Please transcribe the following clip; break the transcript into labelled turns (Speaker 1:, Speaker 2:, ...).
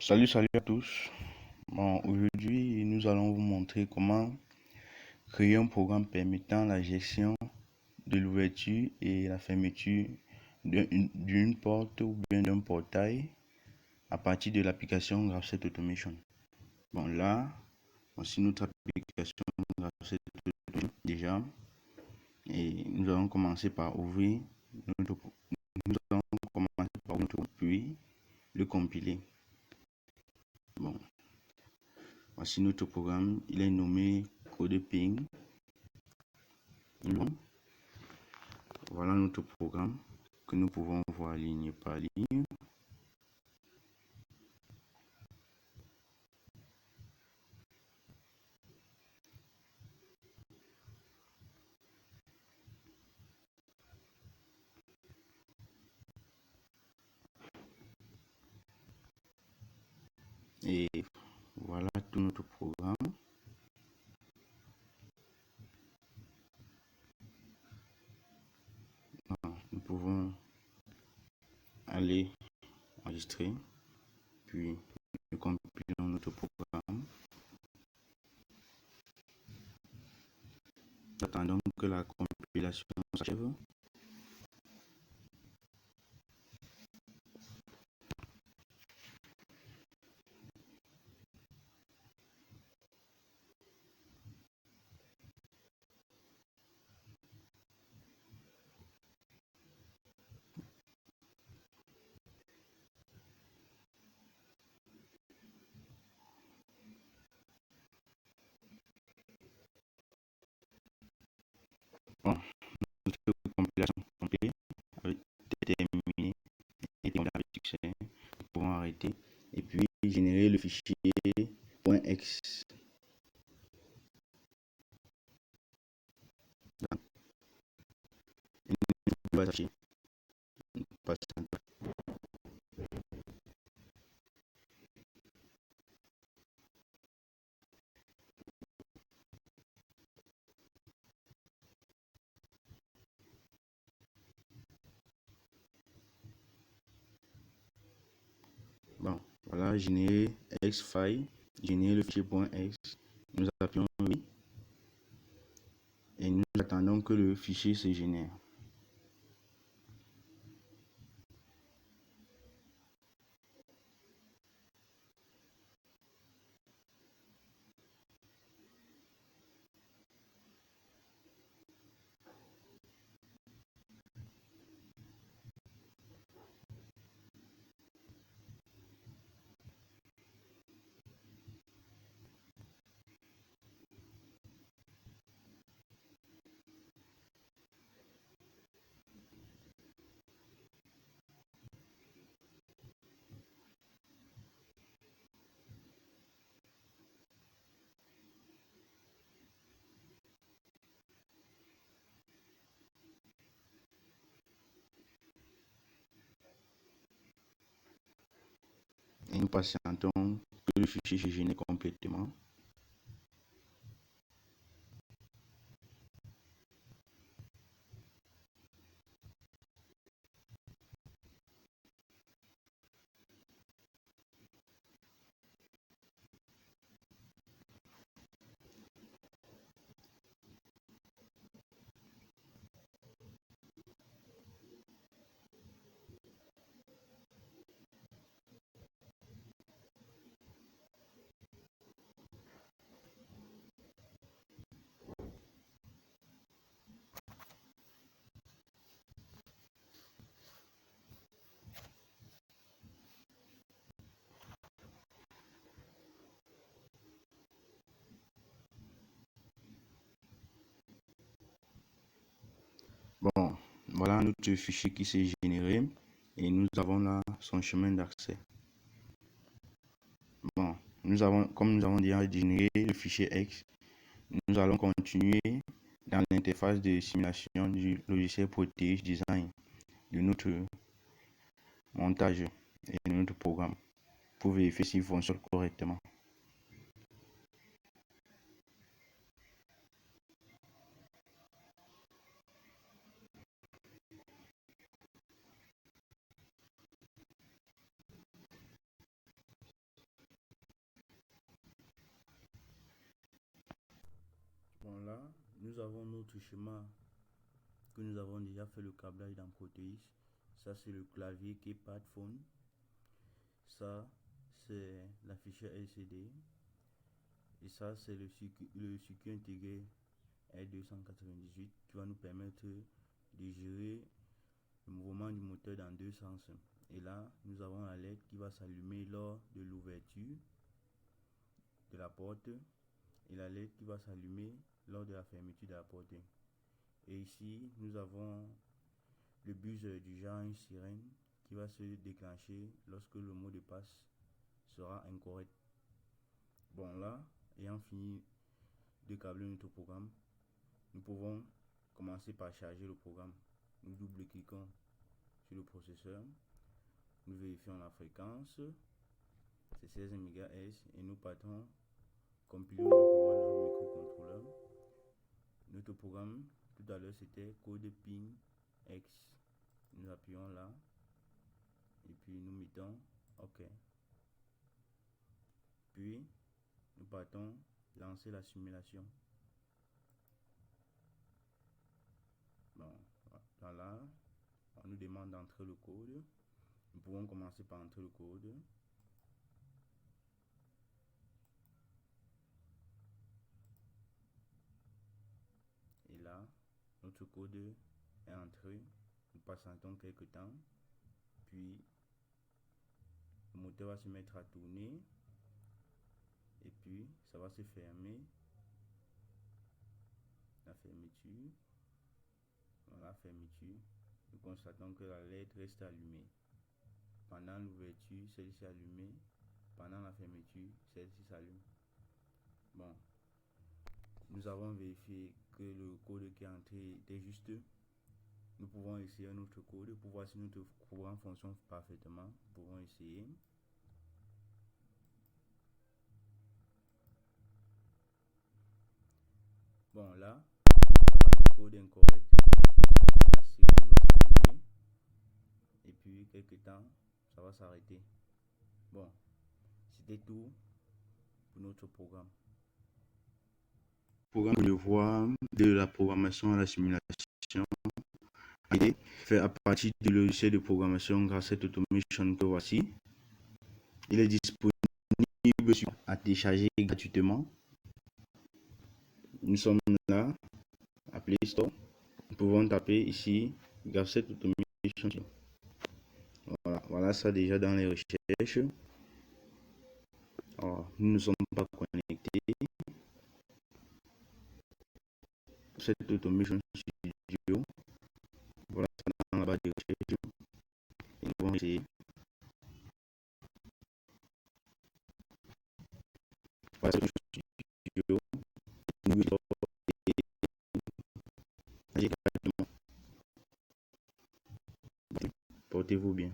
Speaker 1: Salut à tous. Bon, aujourd'hui, nous allons vous montrer comment créer un programme permettant la gestion de l'ouverture et la fermeture d'une porte ou bien d'un portail à partir de l'application GraphSet Automation. Bon, là, voici notre application GraphSet Automation déjà. Et nous allons commencer par ouvrir notre, nous allons commencer par ouvrir notre puis le compiler. Bon, voici notre programme. Il est nommé CodePing. Voilà notre programme que nous pouvons voir ligne par ligne. Et voilà tout notre programme. Nous pouvons aller enregistrer, puis nous compilons notre programme. Attendons que la compilation s'achève. Bon, notre compilation complète avait terminé et on avait succès. Nous pouvons arrêter et puis générer le fichier .x. Bon, voilà, générer x file, générer le fichier .x. Nous appuyons oui et nous attendons que le fichier se génère. Et nous patientons que le fichier se génère complètement. Bon, voilà notre fichier qui s'est généré et nous avons là son chemin d'accès. Bon, comme nous avons déjà généré le fichier X, nous allons continuer dans l'interface de simulation du logiciel Proteus Design de notre montage et de notre programme pour vérifier s'il fonctionne correctement. nous avons notre schéma que nous avons déjà fait le câblage dans Proteus. Ça, c'est le clavier keypad phone. Ça, c'est l'afficheur LCD. Et ça, c'est le circuit intégré R298 qui va nous permettre de gérer le mouvement du moteur dans deux sens. Et là, nous avons la LED qui va s'allumer lors de l'ouverture de la porte et la LED qui va s'allumer lors de la fermeture de la porte. Et ici, nous avons le buzzer du genre une sirène qui va se déclencher lorsque le mot de passe sera incorrect. Bon, là, ayant fini de câbler notre programme, nous pouvons commencer par charger le programme. Nous double-cliquons sur le processeur, nous vérifions la fréquence, c'est 16 MHz et nous partons compiler notre programme dans le microcontrôleur. Notre programme, tout à l'heure, c'était code PIN X. Nous appuyons là et puis nous mettons OK. Puis, nous partons lancer la simulation. Bon, là, on nous demande d'entrer le code. Nous pouvons commencer par entrer le code. Et là, notre code est entré. Nous patientons quelques temps. Puis, le moteur va se mettre à tourner. Et puis, ça va se fermer. La fermeture. Voilà, fermeture. Nous constatons que la LED reste allumée. Pendant l'ouverture, celle-ci est allumée. Pendant la fermeture, celle-ci s'allume. Bon, nous avons vérifié que le code qui est entré était juste. Nous pouvons essayer un autre code pour voir si notre programme fonctionne parfaitement. Nous pouvons essayer. Bon, là, ça va dire code incorrect. Et la sirène va s'allumer. Et puis, quelques temps, ça va s'arrêter. Bon, c'était tout pour notre programme. Programme de voie de la programmation à la simulation est fait à partir du logiciel de programmation grâce à Automation que voici. Il est disponible à télécharger gratuitement. Nous sommes là à Play Store. Nous pouvons taper ici Gasset Automation. Voilà ça déjà dans les recherches. Alors, nous ne sommes pas connectés. Cette Automation Studio. Voilà ça dans la barre de recherche. Et nous allons essayer. Voilà ce studio. Portez-vous bien.